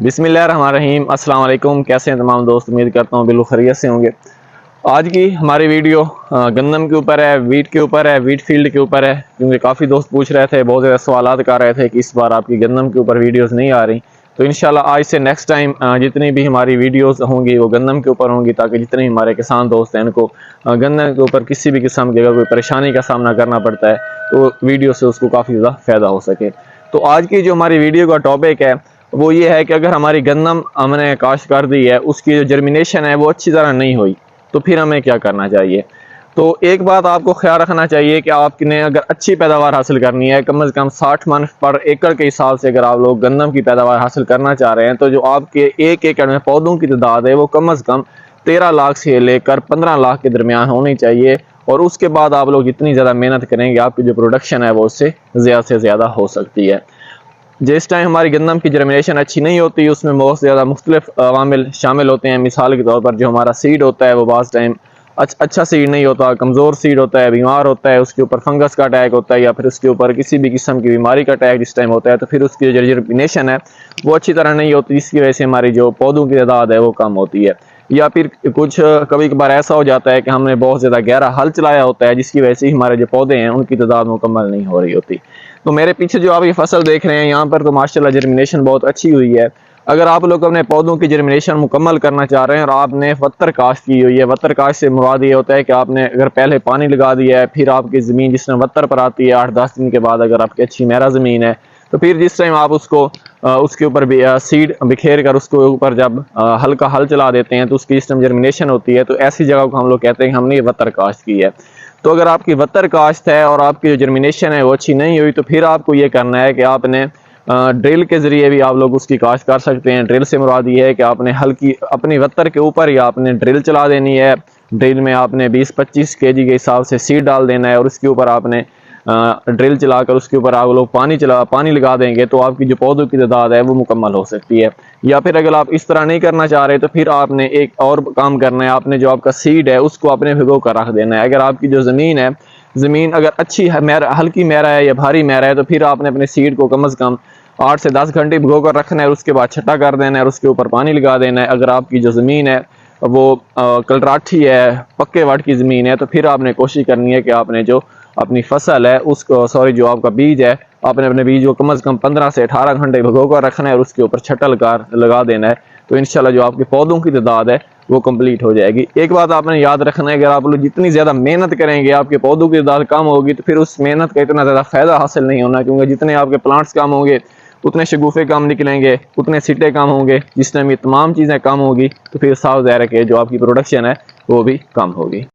बिस्मिल्लाहिर्रहमानिर्रहीम। अस्सलाम वालेकुम। कैसे हैं तमाम दोस्त? उम्मीद करता हूँ बिल्कुल खैरियत से होंगे। आज की हमारी वीडियो गंदम के ऊपर है, वीट के ऊपर है, वीट फील्ड के ऊपर है। क्योंकि काफ़ी दोस्त पूछ रहे थे, बहुत ज़्यादा सवालात कर रहे थे कि इस बार आपकी गंदम के ऊपर वीडियोस नहीं आ रही। तो इंशाल्लाह आज से नेक्स्ट टाइम जितनी भी हमारी वीडियोस होंगी वो गंदम के ऊपर होंगी, ताकि जितने हमारे किसान दोस्त हैं इनको गंदम के ऊपर किसी भी किस्म की अगर कोई परेशानी का सामना करना पड़ता है तो वीडियो से उसको काफ़ी ज़्यादा फ़ायदा हो सके। तो आज की जो हमारी वीडियो का टॉपिक है वो ये है कि अगर हमारी गंदम हमने काश्त कर दी है, उसकी जो जर्मिनेशन है वो अच्छी तरह नहीं हुई, तो फिर हमें क्या करना चाहिए। तो एक बात आपको ख्याल रखना चाहिए कि आपने अगर अच्छी पैदावार हासिल करनी है, कम से कम 60 मन पर एकड़ के हिसाब से अगर आप लोग गंदम की पैदावार हासिल करना चाह रहे हैं, तो जो आपके एक एकड़ में पौधों की तादाद है वो कम से कम 13 लाख से लेकर 15 लाख के दरमियान होनी चाहिए। और उसके बाद आप लोग जितनी ज़्यादा मेहनत करेंगे आपकी जो प्रोडक्शन है वो उससे ज़्यादा हो सकती है। जिस टाइम हमारी गंदम की जर्मिनेशन अच्छी नहीं होती, उसमें बहुत ज़्यादा मुख्तलिफ अवामिल शामिल होते हैं। मिसाल के तौर पर जो हमारा सीड होता है वो बाज़ टाइम अच्छा सीड नहीं होता, कमज़ोर सीड होता है, बीमार होता है, उसके ऊपर फंगस का अटैक होता है या फिर उसके ऊपर किसी भी किस्म की बीमारी का अटैक जिस टाइम होता है, तो फिर उसकी जो जर्मिनेशन है वो अच्छी तरह नहीं होती, जिसकी वजह से हमारी जो पौधों की तादाद है वो कम होती है। या फिर कुछ कभी कभार ऐसा हो जाता है कि हमने बहुत ज़्यादा गहरा हल चलाया होता है, जिसकी वजह से हमारे जो पौधे हैं उनकी तादाद मुकम्मल नहीं हो रही होती। तो मेरे पीछे जो आप ये फसल देख रहे हैं यहाँ पर तो माशाल्लाह जर्मिनेशन बहुत अच्छी हुई है। अगर आप लोग अपने पौधों की जर्मिनेशन मुकम्मल करना चाह रहे हैं और आपने वत्तर काश्त की हुई है, वत्तर काश्त से मुराद ये होता है कि आपने अगर पहले पानी लगा दिया है, फिर आपकी ज़मीन जिसमें वत्तर पर आती है 8-10 दिन के बाद, अगर आपकी अच्छी मेरा ज़मीन है, तो फिर जिस टाइम आप उसको उसके ऊपर भी सीड बिखेर कर उसके ऊपर जब हल्का हल चला देते हैं तो उसकी जिस टाइम जर्मिनेशन होती है, तो ऐसी जगह को हम लोग कहते हैं कि हमने ये वत्तर काश्त की है। तो अगर आपकी वत्तर काश्त है और आपकी जो जर्मिनेशन है वो अच्छी नहीं हुई, तो फिर आपको ये करना है कि आपने ड्रिल के ज़रिए भी आप लोग उसकी काश्त कर सकते हैं। ड्रिल से मुराद ये है कि आपने हल्की अपनी वत्तर के ऊपर ही आपने ड्रिल चला देनी है। ड्रिल में आपने 20-25 kg के हिसाब से सीड डाल देना है और उसके ऊपर आपने ड्रिल चलाकर उसके ऊपर आप लोग पानी लगा देंगे, तो आपकी जो पौधों की तादाद है वो मुकम्मल हो सकती है। या फिर अगर आप इस तरह नहीं करना चाह रहे तो फिर आपने एक और काम करना है, आपने जो आपका सीड है उसको आपने भिगो कर रख देना है। अगर आपकी जो ज़मीन है, ज़मीन अगर अच्छी है, हल्की मेरा है या भारी मेरा है, तो फिर आपने अपने सीड को कम से कम 8 से 10 घंटे भिगो कर रखना है और उसके बाद छटा कर देना है और उसके ऊपर पानी लगा देना है। अगर आपकी जो ज़मीन है वो कलराठी है, पक्के वाट की ज़मीन है, तो फिर आपने कोशिश करनी है कि आपने जो अपनी फसल है उसको जो आपका बीज है, आपने अपने बीज को कम से कम 15 से 18 घंटे भिगो कर रखना है और उसके ऊपर छटल कर लगा देना है। तो इंशाल्लाह जो आपके पौधों की तादाद है वो कंप्लीट हो जाएगी। एक बात आपने याद रखना है, अगर आप लोग जितनी ज़्यादा मेहनत करेंगे आपके पौधों की तादाद कम होगी, तो फिर उस मेहनत का इतना ज़्यादा फ़ायदा हासिल नहीं होना, क्योंकि जितने आपके प्लांट्स कम होंगे उतने शगुफे कम निकलेंगे, उतने सिट्टे कम होंगे। जिस टाइम ये तमाम चीज़ें कम होगी तो फिर साफ ज़ाहिर है कि जो आपकी प्रोडक्शन है वो भी कम होगी।